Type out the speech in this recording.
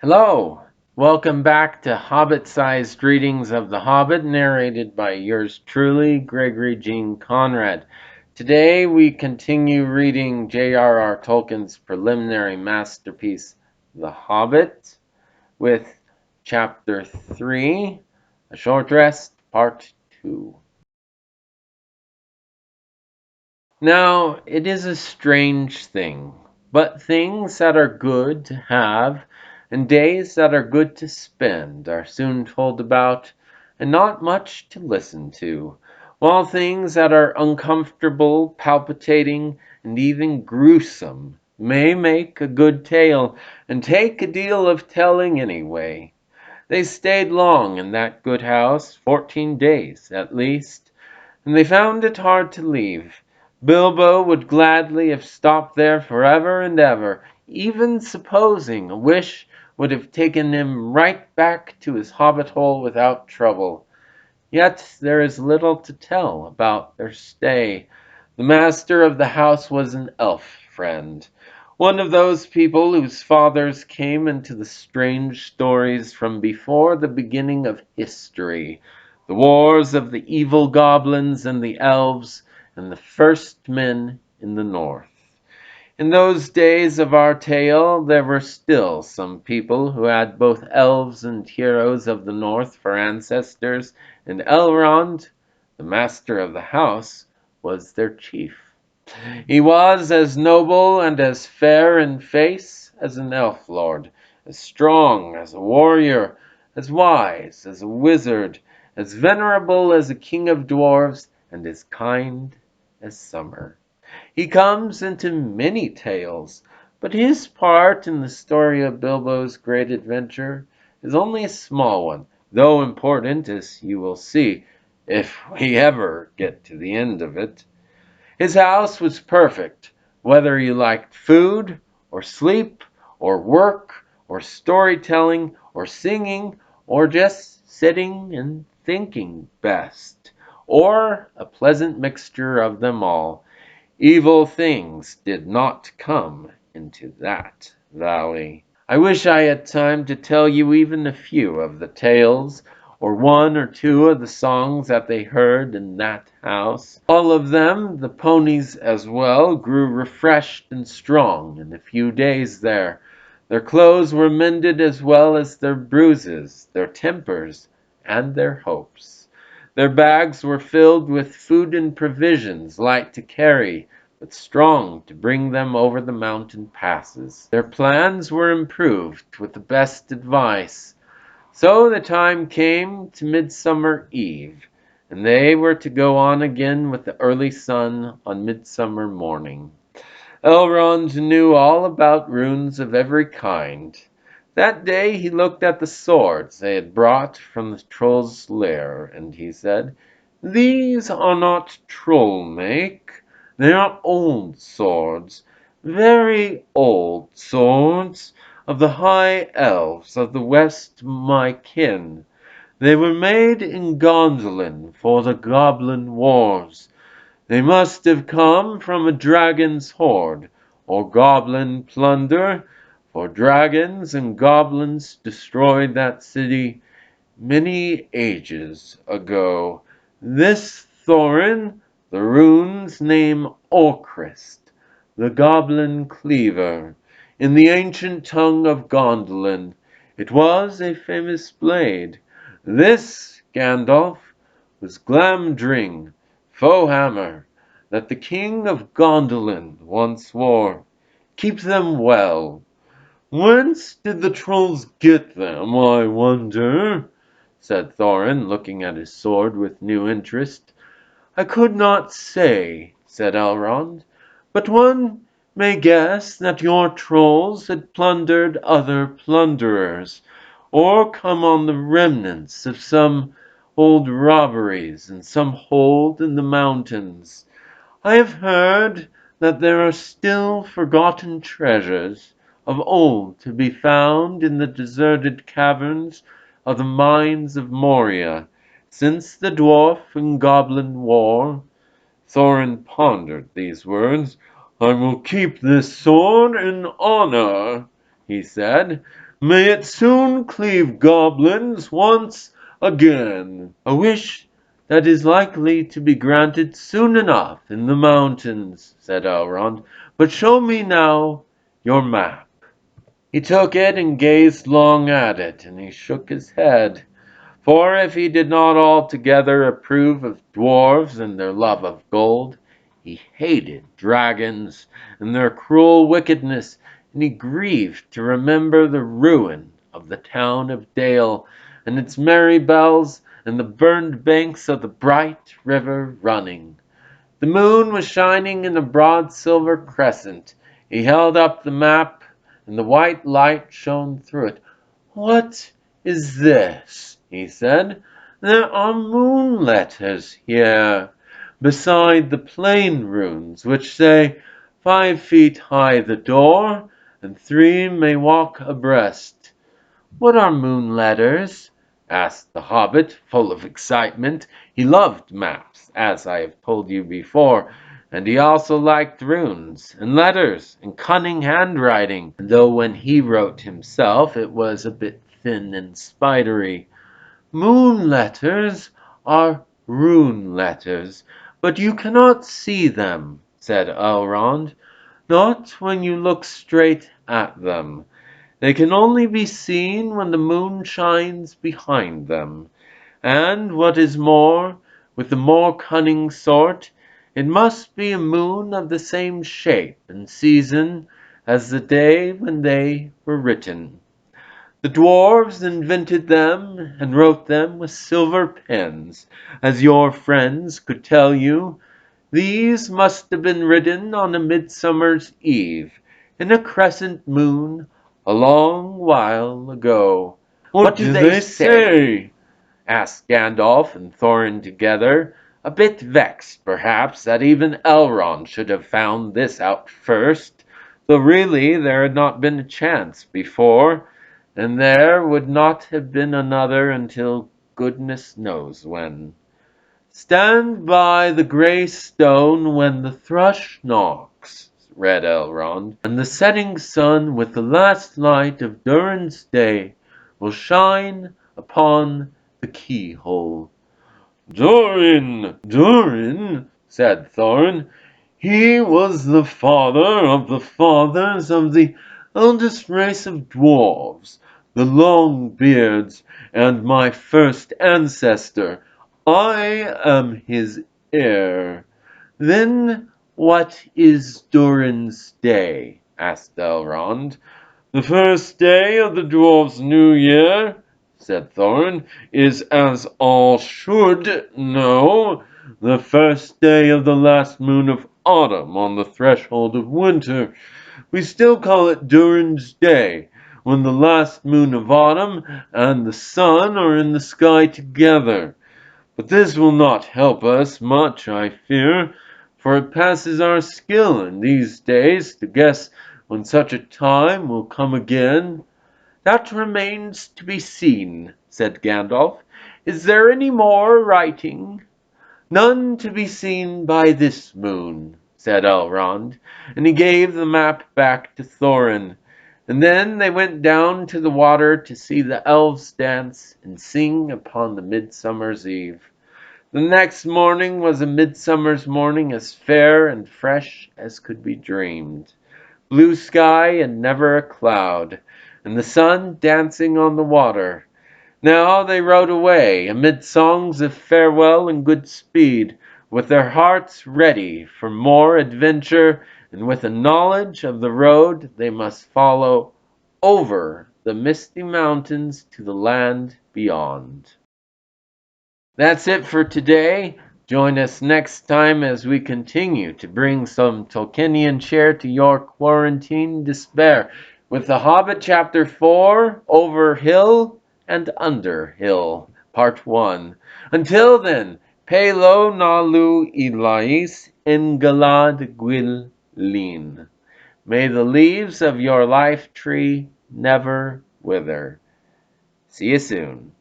Hello, welcome back to Hobbit-Sized Readings of The Hobbit, narrated by yours truly, Gregory Jean Conrad. Today we continue reading J.R.R. Tolkien's preliminary masterpiece, The Hobbit, with Chapter 3, A Short Rest, Part 2. Now, it is a strange thing, but things that are good to have and days that are good to spend are soon told about and not much to listen to, while things that are uncomfortable, palpitating, and even gruesome may make a good tale and take a deal of telling anyway. They stayed long in that good house, 14 days at least, and they found it hard to leave. Bilbo would gladly have stopped there forever and ever, even supposing a wish would have taken him right back to his hobbit hole without trouble. Yet there is little to tell about their stay. The master of the house was an elf friend, one of those people whose fathers came into the strange stories from before the beginning of history, the wars of the evil goblins and the elves, and the first men in the north. In those days of our tale, there were still some people who had both elves and heroes of the north for ancestors, and Elrond, the master of the house, was their chief. He was as noble and as fair in face as an elf lord, as strong as a warrior, as wise as a wizard, as venerable as a king of dwarves, and as kind as summer. He comes into many tales, but his part in the story of Bilbo's great adventure is only a small one, though important, as you will see, if we ever get to the end of it. His house was perfect, whether you liked food, or sleep, or work, or storytelling, or singing, or just sitting and thinking best, or a pleasant mixture of them all. Evil things did not come into that valley. I wish I had time to tell you even a few of the tales, or one or two of the songs that they heard in that house. All of them, the ponies as well, grew refreshed and strong in a few days there. Their clothes were mended as well as their bruises, their tempers, and their hopes. Their bags were filled with food and provisions, light to carry, but strong to bring them over the mountain passes. Their plans were improved with the best advice. So the time came to Midsummer Eve, and they were to go on again with the early sun on Midsummer morning. Elrond knew all about runes of every kind. That day he looked at the swords they had brought from the troll's lair, and he said, "These are not troll make. They are old swords, very old swords, of the high elves of the west my kin. They were made in Gondolin for the goblin wars. They must have come from a dragon's hoard, or goblin plunder, for dragons and goblins destroyed that city many ages ago. This Thorin, the runes name Orcrist, the goblin cleaver. In the ancient tongue of Gondolin, it was a famous blade. This, Gandalf, was Glamdring, Foehammer, that the king of Gondolin once wore. Keep them well. Whence did the trolls get them, I wonder?" said Thorin, looking at his sword with new interest. "I could not say," said Elrond, "but one may guess that your trolls had plundered other plunderers, or come on the remnants of some old robberies in some hold in the mountains. I have heard that there are still forgotten treasures of old to be found in the deserted caverns of the mines of Moria, since the dwarf and goblin war." Thorin pondered these words. "I will keep this sword in honor," he said. May it soon cleave goblins once again. A wish that is likely to be granted soon enough in the mountains, said Elrond. But show me now your map. He took it and gazed long at it, and he shook his head. For if he did not altogether approve of dwarfs and their love of gold, he hated dragons and their cruel wickedness, and he grieved to remember the ruin of the town of Dale, and its merry bells, and the burned banks of the bright river running. The moon was shining in a broad silver crescent. He held up the map, and the white light shone through it. "What is this?" he said. "There are moon letters here, beside the plain runes, which say 5 feet high the door, and 3 may walk abreast." "What are moon letters?" asked the hobbit, full of excitement. He loved maps, as I have told you before, and he also liked runes, and letters, and cunning handwriting, though when he wrote himself it was a bit thin and spidery. "Moon letters are rune letters, but you cannot see them," said Elrond, "not when you look straight at them. They can only be seen when the moon shines behind them. And what is more, with the more cunning sort, it must be a moon of the same shape and season as the day when they were written. The dwarves invented them and wrote them with silver pens, as your friends could tell you. These must have been written on a midsummer's eve, in a crescent moon, a long while ago." "What do they say?" asked Gandalf and Thorin together, a bit vexed, perhaps, that even Elrond should have found this out first, though really there had not been a chance before, and there would not have been another until goodness knows when. "Stand by the grey stone when the thrush knocks," read Elrond, "and the setting sun with the last light of Durin's day will shine upon the keyhole." "Durin! Durin!" said Thorin. "He was the father of the fathers of the eldest race of dwarves, the Longbeards, and my first ancestor. I am his heir." "Then what is Durin's day?" asked Elrond. "The first day of the dwarves' new year," said Thorin, "is, as all should know, the first day of the last moon of autumn on the threshold of winter. We still call it Durin's Day, when the last moon of autumn and the sun are in the sky together. But this will not help us much, I fear, for it passes our skill in these days to guess when such a time will come again." "That remains to be seen," said Gandalf. "Is there any more writing?" "None to be seen by this moon," said Elrond, and he gave the map back to Thorin. And then they went down to the water to see the elves dance and sing upon the midsummer's eve. The next morning was a midsummer's morning as fair and fresh as could be dreamed. Blue sky and never a cloud, and the sun dancing on the water. Now they rode away, amid songs of farewell and good speed, with their hearts ready for more adventure, and with a knowledge of the road they must follow over the misty mountains to the land beyond. That's it for today. Join us next time as we continue to bring some Tolkienian cheer to your quarantine despair with The Hobbit Chapter 4, Over Hill and Under Hill, Part 1. Until then, Pelo Nalu Ilais Engalad Gwil Lin. May the leaves of your life tree never wither. See you soon.